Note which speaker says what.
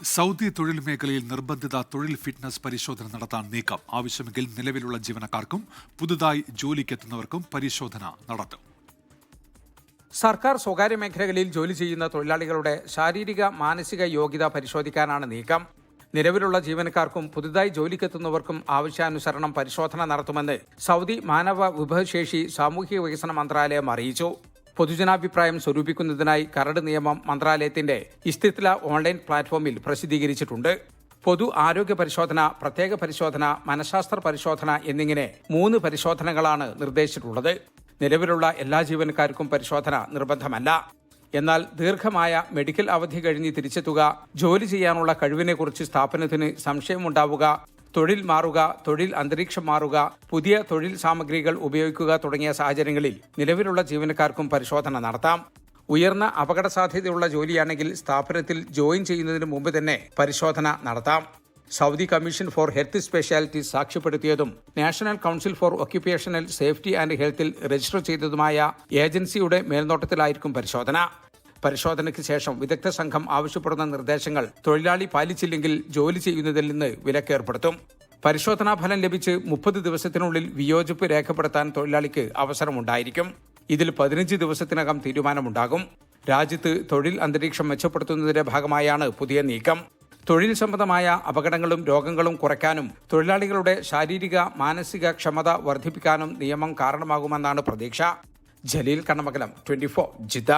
Speaker 1: Saudi തൊഴിൽ മേഖലയിൽ നിർബന്ധിത തൊഴിൽ ഫിറ്റ്നസ് പരിശോധന നടത്താൻ നീക്കം. ആവശ്യമെങ്കിൽ നിലവിലുള്ള ജീവനക്കാർക്കും പുതുതായി ജോലിക്കെത്തുന്നവർക്കും പരിശോധന നടത്തും.
Speaker 2: സർക്കാർ സ്വകാര്യ മേഖലകളിൽ ജോലി ചെയ്യുന്ന തൊഴിലാളികളുടെ ശാരീരിക മാനസിക യോഗ്യത പരിശോധിക്കാനാണ് നീക്കം. നിലവിലുള്ള ജീവനക്കാർക്കും പുതുതായി ജോലിക്കെത്തുന്നവർക്കും ആവശ്യാനുസരണം പരിശോധന നടത്തുമെന്ന് സൗദി മാനവ വിഭവശേഷി സാമൂഹിക വികസന മന്ത്രാലയം അറിയിച്ചു. പൊതുജനാഭിപ്രായം സ്വരൂപിക്കുന്നതിനായി കരട് നിയമം മന്ത്രാലയത്തിന്റെ ഇസ്തിത്ല ഓൺലൈൻ പ്ലാറ്റ്ഫോമിൽ പ്രസിദ്ധീകരിച്ചിട്ടുണ്ട്. പൊതു ആരോഗ്യ പരിശോധന, പ്രത്യേക പരിശോധന, മനഃശാസ്ത്ര പരിശോധന എന്നിങ്ങനെ 3 പരിശോധനകളാണ് നിർദ്ദേശിച്ചിട്ടുള്ളത്. നിലവിലുള്ള എല്ലാ ജീവനക്കാർക്കും പരിശോധന നിർബന്ധമല്ല. എന്നാൽ ദീർഘമായ മെഡിക്കൽ അവധി കഴിഞ്ഞ് തിരിച്ചെത്തുക, ജോലി ചെയ്യാനുള്ള കഴിവിനെക്കുറിച്ച് സ്ഥാപനത്തിന് സംശയമുണ്ടാവുക, തൊഴിൽ മാറുക, തൊഴിൽ അന്തരീക്ഷം മാറുക, പുതിയ തൊഴിൽ സാമഗ്രികൾ ഉപയോഗിക്കുക തുടങ്ങിയ സാഹചര്യങ്ങളിൽ നിലവിലുള്ള ജീവനക്കാർക്കും പരിശോധന നടത്താം. ഉയർന്ന അപകട സാധ്യതയുള്ള ജോലിയാണെങ്കിൽ സ്ഥാപനത്തിൽ ജോയിൻ ചെയ്യുന്നതിന് മുമ്പ് തന്നെ പരിശോധന നടത്താം. Saudi commission for health specialities സാക്ഷ്യപ്പെടുത്തിയതും national council for occupational safety and ഹെൽത്തിൽ രജിസ്റ്റർ ചെയ്തതുമായ ഏജൻസിയുടെ മേൽനോട്ടത്തിലായിരിക്കും പരിശോധന. പരിശോധനയ്ക്ക് ശേഷം വിദഗ്ധ സംഘം ആവശ്യപ്പെടുന്ന നിർദ്ദേശങ്ങൾ തൊഴിലാളി പാലിച്ചില്ലെങ്കിൽ ജോലി ചെയ്യുന്നതിൽ നിന്ന് വിലക്കേർപ്പെടുത്തും. പരിശോധനാ ഫലം ലഭിച്ച് 30 ദിവസത്തിനുള്ളിൽ വിയോജിപ്പ് രേഖപ്പെടുത്താൻ തൊഴിലാളിക്ക് അവസരമുണ്ടായിരിക്കും. ഇതിൽ 15 ദിവസത്തിനകം തീരുമാനമുണ്ടാകും. രാജ്യത്ത് തൊഴിൽ അന്തരീക്ഷം മെച്ചപ്പെടുത്തുന്നതിന്റെ ഭാഗമായാണ് പുതിയ നീക്കം. തൊഴിൽ സംബന്ധമായ അപകടങ്ങളും രോഗങ്ങളും കുറയ്ക്കാനും തൊഴിലാളികളുടെ ശാരീരിക മാനസിക ക്ഷമത വർദ്ധിപ്പിക്കാനും നിയമം കാരണമാകുമെന്നാണ് പ്രതീക്ഷ. ജലീൽ കണ്ണമംഗലം, 24 ജിദ്ദ.